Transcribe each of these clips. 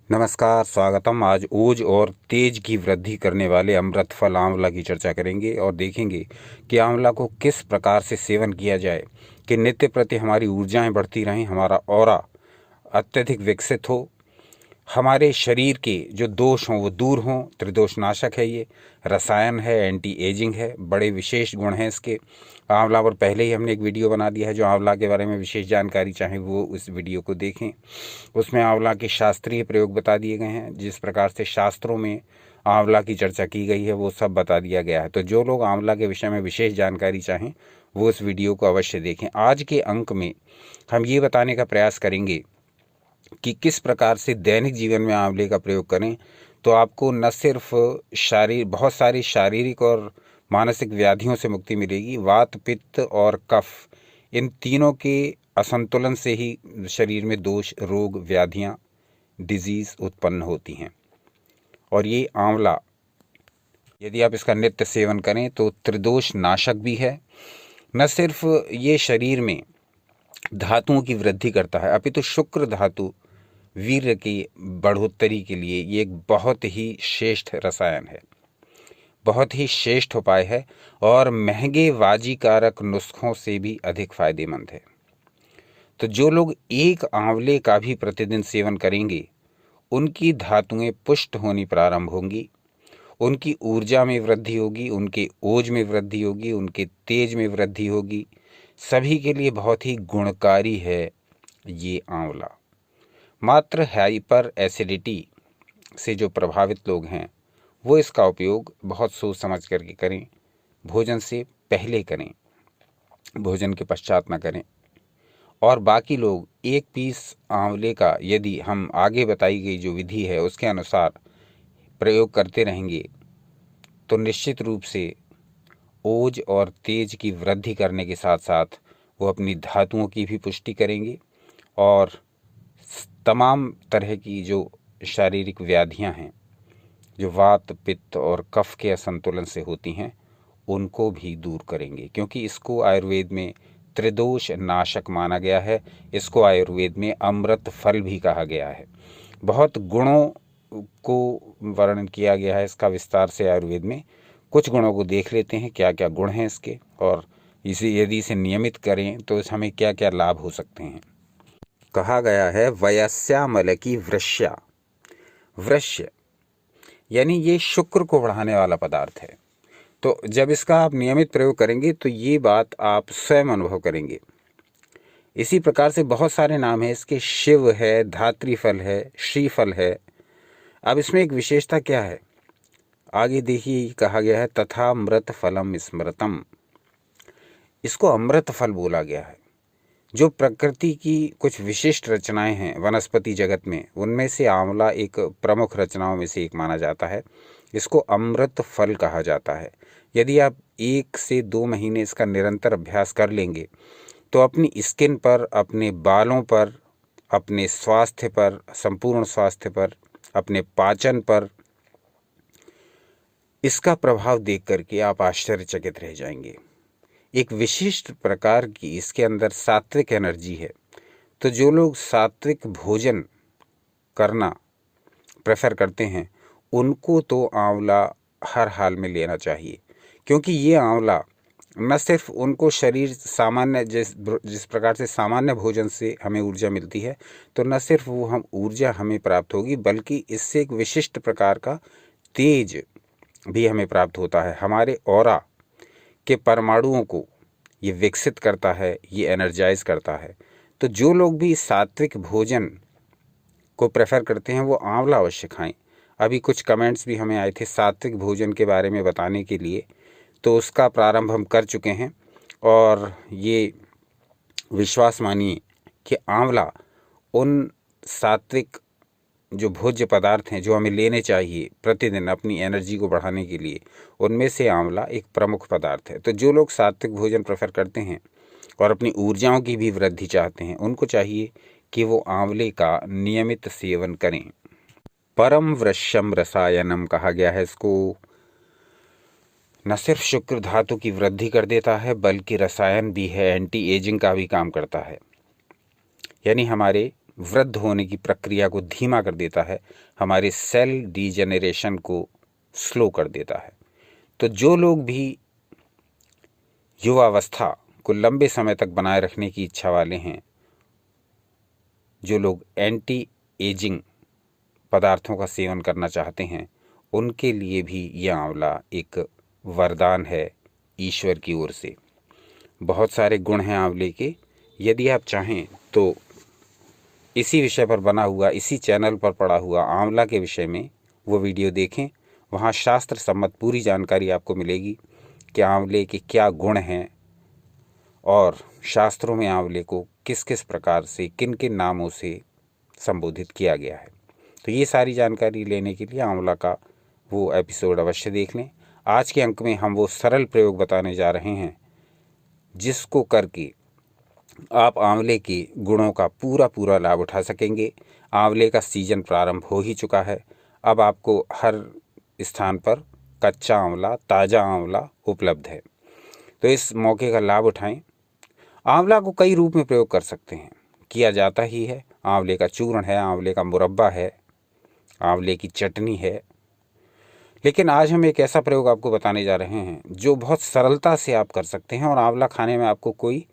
नमस्कार, स्वागतम। आज ओज और तेज की वृद्धि करने वाले अमृत फल आंवला की चर्चा करेंगे और देखेंगे कि आंवला को किस प्रकार से सेवन किया जाए कि नित्य प्रति हमारी ऊर्जाएं बढ़ती रहें, हमारा ऑरा अत्यधिक विकसित हो, हमारे शरीर के जो दोष हों वो दूर हों। त्रिदोष नाशक है, ये रसायन है, एंटी एजिंग है, बड़े विशेष गुण हैं इसके। आंवला पर पहले ही हमने एक वीडियो बना दिया है। जो आंवला के बारे में विशेष जानकारी चाहे वो उस वीडियो को देखें। उसमें आंवला के शास्त्रीय प्रयोग बता दिए गए हैं, जिस प्रकार से शास्त्रों में आंवला की चर्चा की गई है वो सब बता दिया गया है। तो जो लोग आंवला के विषय में विशेष जानकारी चाहें वो उस वीडियो को अवश्य देखें। आज के अंक में हम ये बताने का प्रयास करेंगे कि किस प्रकार से दैनिक जीवन में आंवले का प्रयोग करें तो आपको न सिर्फ बहुत सारी शारीरिक और मानसिक व्याधियों से मुक्ति मिलेगी। वात, पित्त और कफ, इन तीनों के असंतुलन से ही शरीर में दोष, रोग, व्याधियां, डिजीज उत्पन्न होती हैं। और ये आंवला यदि आप इसका नित्य सेवन करें तो त्रिदोष नाशक भी है। न सिर्फ ये शरीर में धातुओं की वृद्धि करता है, अपितु शुक्र धातु वीर्य की बढ़ोतरी के लिए ये एक बहुत ही श्रेष्ठ रसायन है, बहुत ही श्रेष्ठ उपाय है और महंगे वाजीकारक नुस्खों से भी अधिक फायदेमंद है। तो जो लोग एक आंवले का भी प्रतिदिन सेवन करेंगे उनकी धातुएं पुष्ट होनी प्रारंभ होंगी, उनकी ऊर्जा में वृद्धि होगी, उनके ओज में वृद्धि होगी, उनके तेज में वृद्धि होगी। सभी के लिए बहुत ही गुणकारी है ये आंवला। मात्र हाइपर एसिडिटी से जो प्रभावित लोग हैं वो इसका उपयोग बहुत सोच समझ करके करें। भोजन से पहले करें, भोजन के पश्चात न करें। और बाकी लोग एक पीस आंवले का यदि हम आगे बताई गई जो विधि है उसके अनुसार प्रयोग करते रहेंगे तो निश्चित रूप से ओज और तेज की वृद्धि करने के साथ साथ वो अपनी धातुओं की भी पुष्टि करेंगे और तमाम तरह की जो शारीरिक व्याधियां हैं, जो वात, पित्त और कफ के असंतुलन से होती हैं, उनको भी दूर करेंगे। क्योंकि इसको आयुर्वेद में त्रिदोष नाशक माना गया है। इसको आयुर्वेद में अमृत फल भी कहा गया है। बहुत गुणों को वर्णन किया गया है इसका विस्तार से आयुर्वेद में। कुछ गुणों को देख लेते हैं, क्या क्या गुण हैं इसके और यदि इसे नियमित करें तो हमें क्या क्या लाभ हो सकते हैं। कहा गया है वयस्यामल की वृष्या। वृष्य यानी ये शुक्र को बढ़ाने वाला पदार्थ है। तो जब इसका आप नियमित प्रयोग करेंगे तो ये बात आप स्वयं अनुभव करेंगे। इसी प्रकार से बहुत सारे नाम हैं इसके। शिव है, धात्री फल है, श्रीफल है। अब इसमें एक विशेषता क्या है, आगे देखिए, कहा गया है तथा अमृत फलम स्मृतम। इसको अमृत फल बोला गया है। जो प्रकृति की कुछ विशिष्ट रचनाएं हैं वनस्पति जगत में, उनमें से आंवला एक प्रमुख रचनाओं में से एक माना जाता है। इसको अमृत फल कहा जाता है। यदि आप 1 से 2 महीने इसका निरंतर अभ्यास कर लेंगे तो अपनी स्किन पर, अपने बालों पर, अपने स्वास्थ्य पर, संपूर्ण स्वास्थ्य पर, अपने पाचन पर इसका प्रभाव देख करके आप आश्चर्यचकित रह जाएंगे। एक विशिष्ट प्रकार की इसके अंदर सात्विक एनर्जी है। तो जो लोग सात्विक भोजन करना प्रेफर करते हैं उनको तो आंवला हर हाल में लेना चाहिए। क्योंकि ये आंवला न सिर्फ उनको शरीर सामान्य जिस प्रकार से सामान्य भोजन से हमें ऊर्जा मिलती है, तो न सिर्फ वो हम ऊर्जा हमें प्राप्त होगी बल्कि इससे एक विशिष्ट प्रकार का तेज भी हमें प्राप्त होता है। हमारे ऑरा के परमाणुओं को ये विकसित करता है, ये एनर्जाइज करता है। तो जो लोग भी सात्विक भोजन को प्रेफर करते हैं वो आंवला अवश्य खाएं। अभी कुछ कमेंट्स भी हमें आए थे सात्विक भोजन के बारे में बताने के लिए, तो उसका प्रारंभ हम कर चुके हैं। और ये विश्वास मानिए कि आंवला उन सात्विक जो भोज्य पदार्थ हैं जो हमें लेने चाहिए प्रतिदिन अपनी एनर्जी को बढ़ाने के लिए, उनमें से आंवला एक प्रमुख पदार्थ है। तो जो लोग सात्विक भोजन प्रेफर करते हैं और अपनी ऊर्जाओं की भी वृद्धि चाहते हैं उनको चाहिए कि वो आंवले का नियमित सेवन करें। परम वृक्षम रसायनम कहा गया है इसको। न सिर्फ शुक्र धातु की वृद्धि कर देता है बल्कि रसायन भी है, एंटी एजिंग का भी काम करता है। यानी हमारे वृद्ध होने की प्रक्रिया को धीमा कर देता है, हमारे सेल डीजेनरेशन को स्लो कर देता है। तो जो लोग भी युवावस्था को लंबे समय तक बनाए रखने की इच्छा वाले हैं, जो लोग एंटी एजिंग पदार्थों का सेवन करना चाहते हैं, उनके लिए भी यह आंवला एक वरदान है ईश्वर की ओर से। बहुत सारे गुण हैं आंवले के। यदि आप चाहें तो इसी विषय पर बना हुआ, इसी चैनल पर पड़ा हुआ आंवला के विषय में वो वीडियो देखें। वहाँ शास्त्र सम्मत पूरी जानकारी आपको मिलेगी कि आंवले के क्या गुण हैं और शास्त्रों में आंवले को किस किस प्रकार से, किन किन नामों से संबोधित किया गया है। तो ये सारी जानकारी लेने के लिए आंवला का वो एपिसोड अवश्य देख लें। आज के अंक में हम वो सरल प्रयोग बताने जा रहे हैं जिसको करके आप आंवले के गुणों का पूरा लाभ उठा सकेंगे। आंवले का सीजन प्रारंभ हो ही चुका है। अब आपको हर स्थान पर कच्चा आंवला, ताज़ा आंवला उपलब्ध है, तो इस मौके का लाभ उठाएं। आंवला को कई रूप में प्रयोग कर सकते हैं, किया जाता ही है। आंवले का चूर्ण है, आंवले का मुरब्बा है, आंवले की चटनी है। लेकिन आज हम एक ऐसा प्रयोग आपको बताने जा रहे हैं जो बहुत सरलता से आप कर सकते हैं और आंवला खाने में आपको कोई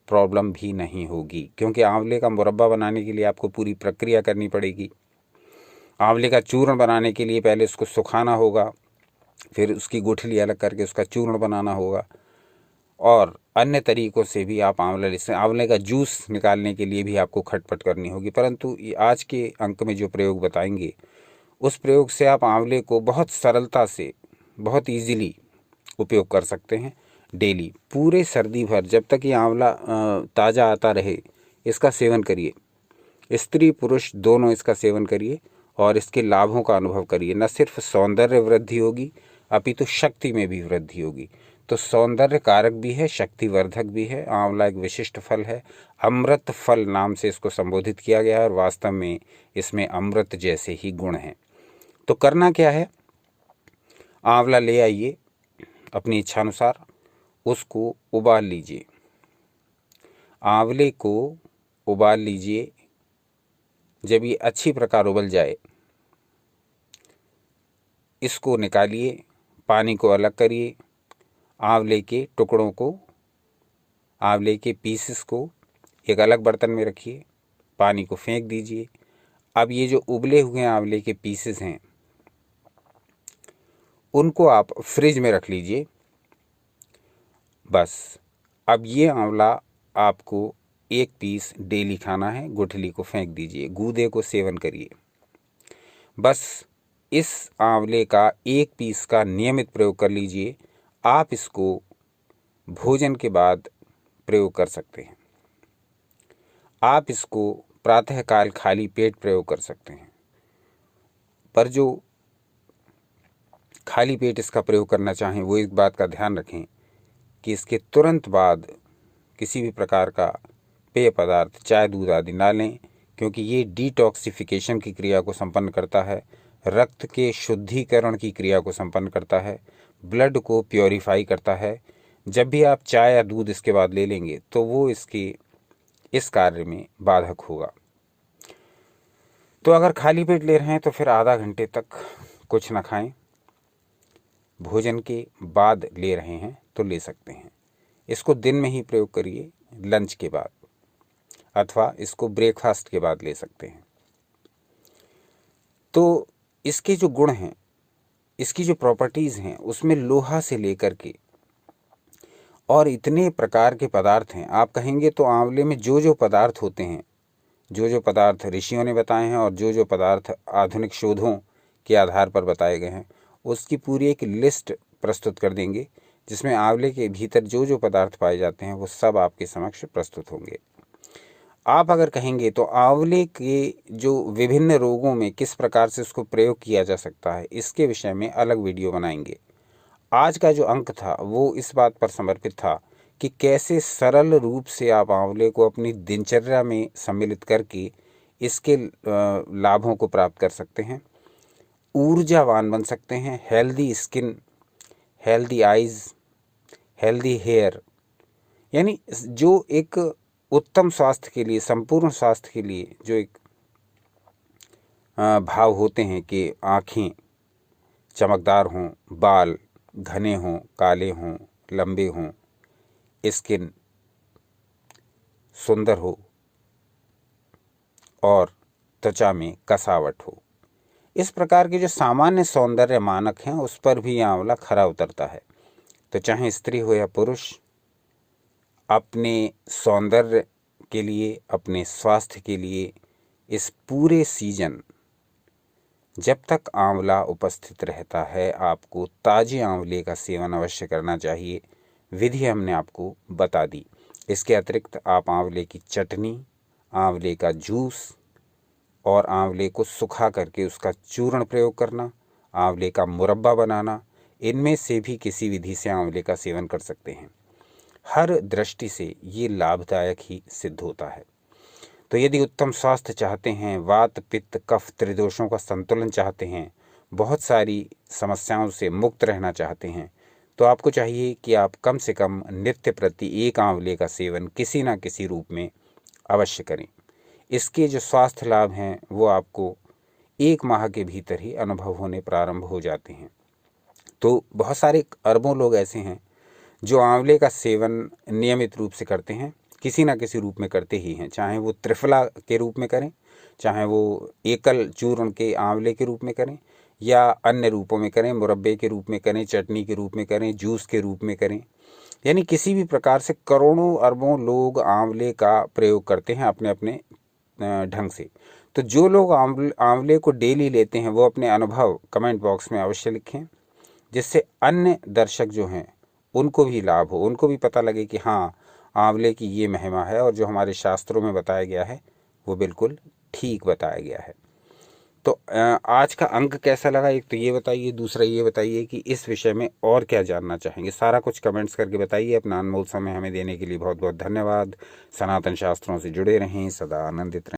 प्रॉब्लम भी नहीं होगी, क्योंकि आंवले का मुरब्बा बनाने के लिए आपको पूरी प्रक्रिया करनी पड़ेगी। आंवले का चूर्ण बनाने के लिए पहले उसको सुखाना होगा, फिर उसकी गुठली अलग करके उसका चूर्ण बनाना होगा, और अन्य तरीक़ों से भी आप आंवले का जूस निकालने के लिए भी आपको खटपट करनी होगी। परंतु आज के अंक में जो प्रयोग बताएंगे, उस प्रयोग से आप आंवले को बहुत सरलता से, बहुत ईजीली उपयोग कर सकते हैं डेली। पूरे सर्दी भर जब तक ये आंवला ताज़ा आता रहे, इसका सेवन करिए। स्त्री पुरुष दोनों इसका सेवन करिए और इसके लाभों का अनुभव करिए। न सिर्फ सौंदर्य वृद्धि होगी, अपितु शक्ति में भी वृद्धि होगी। तो सौंदर्य कारक भी है, शक्तिवर्धक भी है। आंवला एक विशिष्ट फल है। अमृत फल नाम से इसको संबोधित किया गया है और वास्तव में इसमें अमृत जैसे ही गुण हैं। तो करना क्या है, आंवला ले आइए, अपनी इच्छानुसार उसको उबाल लीजिए। आंवले को उबाल लीजिए। जब ये अच्छी प्रकार उबल जाए, इसको निकालिए, पानी को अलग करिए। आंवले के टुकड़ों को, आंवले के पीसेस को एक अलग बर्तन में रखिए, पानी को फेंक दीजिए। अब ये जो उबले हुए आंवले के पीसेस हैं, उनको आप फ्रिज में रख लीजिए। बस अब ये आंवला आपको एक पीस डेली खाना है। गुठली को फेंक दीजिए, गूदे को सेवन करिए। बस इस आंवले का एक पीस का नियमित प्रयोग कर लीजिए। आप इसको भोजन के बाद प्रयोग कर सकते हैं। आप इसको प्रातःकाल खाली पेट प्रयोग कर सकते हैं। पर जो खाली पेट इसका प्रयोग करना चाहें, वो इस बात का ध्यान रखें कि इसके तुरंत बाद किसी भी प्रकार का पेय पदार्थ, चाय दूध आदि ना लें, क्योंकि ये डिटॉक्सिफिकेशन की क्रिया को संपन्न करता है, रक्त के शुद्धिकरण की क्रिया को संपन्न करता है, ब्लड को प्योरीफाई करता है। जब भी आप चाय या दूध इसके बाद ले लेंगे तो वो इसके इस कार्य में बाधक होगा। तो अगर खाली पेट ले रहे हैं तो फिर आधा घंटे तक कुछ ना खाएं। भोजन के बाद ले रहे हैं तो ले सकते हैं। इसको दिन में ही प्रयोग करिए, लंच के बाद, अथवा इसको ब्रेकफास्ट के बाद ले सकते हैं। तो इसके जो गुण हैं, इसकी जो प्रॉपर्टीज़ हैं, उसमें लोहा से लेकर के और इतने प्रकार के पदार्थ हैं। आप कहेंगे तो आंवले में जो जो पदार्थ होते हैं, जो जो पदार्थ ऋषियों ने बताए हैं और जो जो पदार्थ आधुनिक शोधों के आधार पर बताए गए हैं, उसकी पूरी एक लिस्ट प्रस्तुत कर देंगे, जिसमें आंवले के भीतर जो जो पदार्थ पाए जाते हैं वो सब आपके समक्ष प्रस्तुत होंगे। आप अगर कहेंगे तो आंवले के जो विभिन्न रोगों में किस प्रकार से उसको प्रयोग किया जा सकता है, इसके विषय में अलग वीडियो बनाएंगे। आज का जो अंक था वो इस बात पर समर्पित था कि कैसे सरल रूप से आप आंवले को अपनी दिनचर्या में सम्मिलित करके इसके लाभों को प्राप्त कर सकते हैं, ऊर्जावान बन सकते हैं, healthy skin, healthy eyes, healthy hair, यानी जो एक उत्तम स्वास्थ्य के लिए, संपूर्ण स्वास्थ्य के लिए जो एक भाव होते हैं कि आँखें चमकदार हों, बाल घने हों, काले हों, लंबे हों, स्किन सुंदर हो और त्वचा में कसावट हो। इस प्रकार के जो सामान्य सौंदर्य मानक हैं उस पर भी आंवला खरा उतरता है। तो चाहे स्त्री हो या पुरुष, अपने सौंदर्य के लिए, अपने स्वास्थ्य के लिए इस पूरे सीजन जब तक आंवला उपस्थित रहता है आपको ताजे आंवले का सेवन अवश्य करना चाहिए। विधि हमने आपको बता दी। इसके अतिरिक्त आप आंवले की चटनी, आंवले का जूस और आंवले को सुखा करके उसका चूर्ण प्रयोग करना, आंवले का मुरब्बा बनाना, इनमें से भी किसी विधि से आंवले का सेवन कर सकते हैं। हर दृष्टि से ये लाभदायक ही सिद्ध होता है। तो यदि उत्तम स्वास्थ्य चाहते हैं, वात पित्त कफ त्रिदोषों का संतुलन चाहते हैं, बहुत सारी समस्याओं से मुक्त रहना चाहते हैं, तो आपको चाहिए कि आप कम से कम नित्य प्रति एक आंवले का सेवन किसी न किसी रूप में अवश्य करें। इसके जो स्वास्थ्य लाभ हैं वो आपको 1 माह के भीतर ही अनुभव होने प्रारंभ हो जाते हैं। तो बहुत सारे अरबों लोग ऐसे हैं जो आंवले का सेवन नियमित रूप से करते हैं, किसी न किसी रूप में करते ही हैं, चाहे वो त्रिफला के रूप में करें, चाहे वो एकल चूर्ण के आंवले के रूप में करें या अन्य रूपों में करें, मुरब्बे के रूप में करें, चटनी के रूप में करें, जूस के रूप में करें, यानी किसी भी प्रकार से करोड़ों अरबों लोग आंवले का प्रयोग करते हैं अपने अपने ढंग से। तो जो लोग आंवले को डेली लेते हैं वो अपने अनुभव कमेंट बॉक्स में अवश्य लिखें, जिससे अन्य दर्शक जो हैं उनको भी लाभ हो, उनको भी पता लगे कि हाँ, आंवले की ये महिमा है और जो हमारे शास्त्रों में बताया गया है वो बिल्कुल ठीक बताया गया है। तो आज का अंक कैसा लगा, एक तो ये बताइए, दूसरा ये बताइए कि इस विषय में और क्या जानना चाहेंगे। सारा कुछ कमेंट्स करके बताइए। अपना अनमोल समय हमें देने के लिए बहुत बहुत धन्यवाद। सनातन शास्त्रों से जुड़े रहें, सदा आनंदित रहें।